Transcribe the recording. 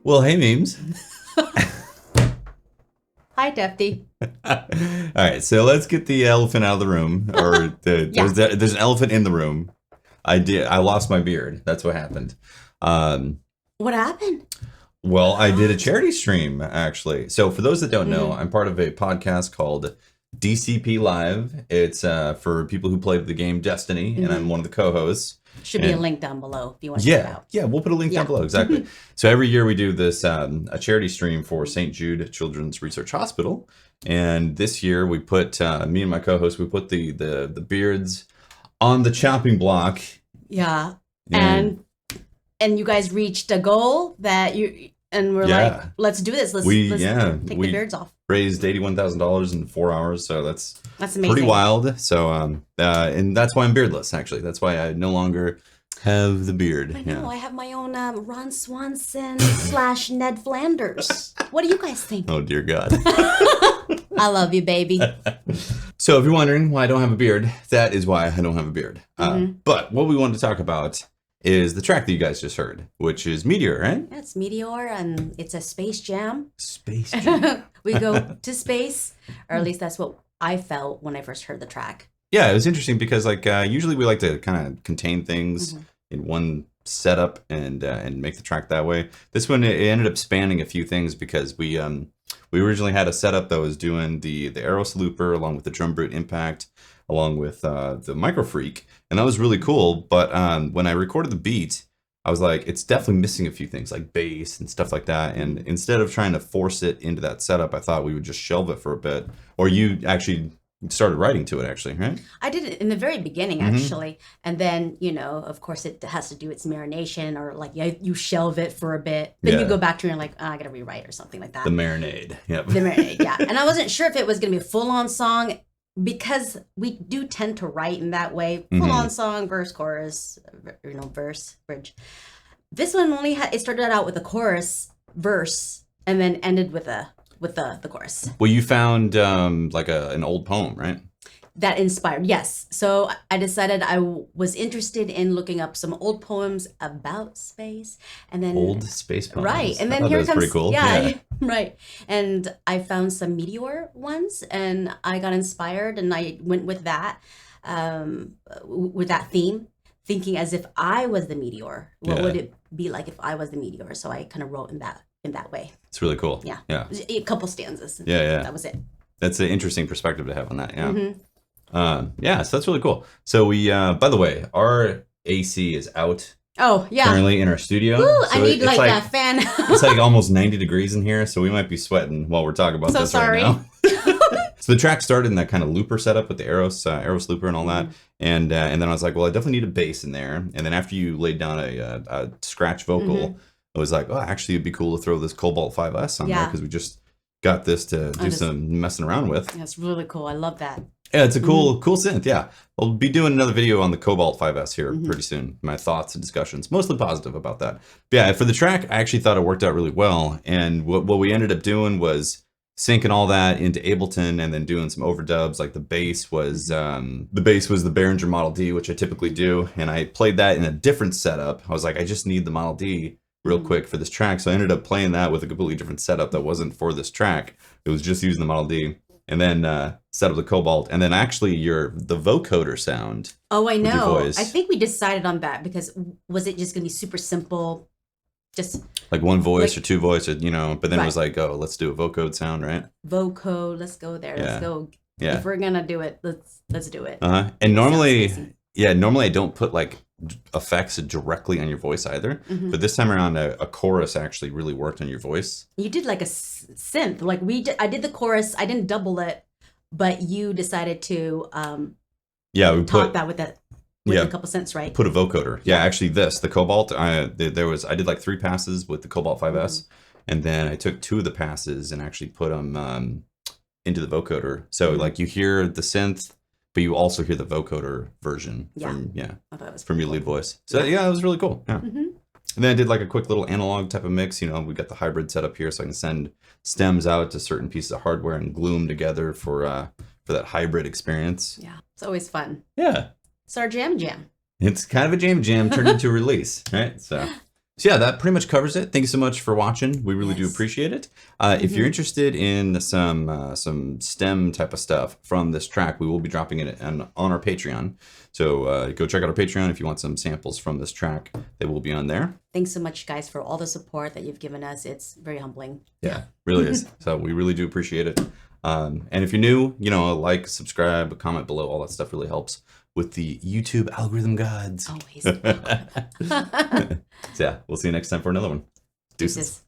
Well, hey, Meems. Hi, Defty. All right, so let's get the elephant out of the room. Or there's an elephant in the room. I lost my beard. That's what happened. What happened? Well, I did a charity stream, actually. So for those that don't know, I'm part of a podcast called DCP Live. It's for people who play the game Destiny, and I'm one of the co-hosts. Should be a link down below if you want to check it out. Yeah, we'll put a link down below, exactly. So every year we do this, a charity stream for St. Jude Children's Research Hospital. And this year we put, me and my co-host, we put the beards on the chopping block. Yeah. And you guys reached a goal that we're like, let's do this. Let's take the beards off. Raised $81,000 in 4 hours, so that's amazing. Pretty wild. So and that's why I'm beardless. Actually, that's why I no longer have the beard. I know. I have my own Ron Swanson / Ned Flanders. What do you guys think? Oh dear God. I love you, baby. So if you're wondering why I don't have a beard, that is why I don't have a beard. But what we wanted to talk about is the track that you guys just heard, which is Meteor, right? Yeah, it's Meteor, and it's a space jam. Space jam. We go to space, or at least that's what I felt when I first heard the track. Yeah, it was interesting because like usually we like to kind of contain things in one setup and make the track that way. This one, it ended up spanning a few things because we originally had a setup that was doing the Aeros Looper along with the DrumBrute Impact, along with the MicroFreak, and that was really cool. But when I recorded the beat, I was like, it's definitely missing a few things like bass and stuff like that. And instead of trying to force it into that setup, I thought we would just shelve it for a bit. Or you actually started writing to it, actually, right? I did it in the very beginning, actually. And then, of course, it has to do its marination, or like you shelve it for a bit. Then you go back to it and like, I got to rewrite or something like that. The marinade. Yep. The marinade, yeah. And I wasn't sure if it was going to be a full-on song, because we do tend to write in that way, full-on song, verse, chorus, verse, bridge. This one only it started out with a chorus, verse, and then ended with the chorus. Well, you found like an old poem, right? That inspired, yes. So I decided I was interested in looking up some old poems about space, and then old space poems, right? And then here comes pretty cool. Yeah, right. And I found some Meteor ones, and I got inspired, and I went with that theme, thinking as if I was the Meteor. What would it be like if I was the Meteor? So I kind of wrote in that way. It's really cool. Yeah, yeah. A couple stanzas. Yeah. That was it. That's an interesting perspective to have on that. Yeah. So that's really cool. So we, by the way, our AC is out. Oh yeah. Currently in our studio. Ooh, so I need like a fan. It's like almost 90 degrees in here, so we might be sweating while we're talking about this right now. So the track started in that kind of looper setup with the Aeros Looper and all that, and then I was like, well, I definitely need a bass in there. And then after you laid down a scratch vocal, I was like, oh, actually, it'd be cool to throw this Cobalt5s on there because we just got this to do some messing around with. That's really cool. I love that. Yeah, it's a cool synth. Yeah, I'll be doing another video on the Cobalt5s here pretty soon. My thoughts and discussions, mostly positive about that. But yeah, for the track, I actually thought it worked out really well. And what we ended up doing was syncing all that into Ableton and then doing some overdubs. Like the bass was the Behringer Model D, which I typically do, and I played that in a different setup. I was like, I just need the Model D real quick for this track, so I ended up playing that with a completely different setup that wasn't for this track. It was just using the Model D. And then set up the Cobalt, and then actually the vocoder sound. Oh, I know. I think we decided on that because was it just gonna be super simple, just like one voice or two voices, But then it was like, oh, let's do a vocode sound, right? Vocode, let's go there. Yeah. Let's go. Yeah. If we're gonna do it, let's do it. And normally I don't put like effects directly on your voice either, but this time around a chorus actually really worked on your voice. You did like a synth, like I did the chorus. I didn't double it, but you decided to we top that with a couple synths, right? Put a vocoder. Yeah, actually the Cobalt, I did like 3 passes with the Cobalt5s, and then I took 2 of the passes and actually put them into the vocoder. So like you hear the synth, but you also hear the vocoder version from your lead voice. So it was really cool. Yeah. And then I did like a quick little analog type of mix. We got the hybrid set up here, so I can send stems out to certain pieces of hardware and glue them together for that hybrid experience. Yeah, it's always fun. Yeah. It's our jam. It's kind of a jam turned into a release, right? So yeah, that pretty much covers it. Thank you so much for watching. We really do appreciate it. If you're interested in some stem type of stuff from this track, we will be dropping it on our Patreon. So go check out our Patreon if you want some samples from this track. They will be on there. Thanks so much, guys, for all the support that you've given us. It's very humbling. Yeah, really is. So we really do appreciate it. And if you're new, like, subscribe, comment below. All that stuff really helps. with the YouTube algorithm gods. Always. So yeah, we'll see you next time for another one. Deuces. Deuces.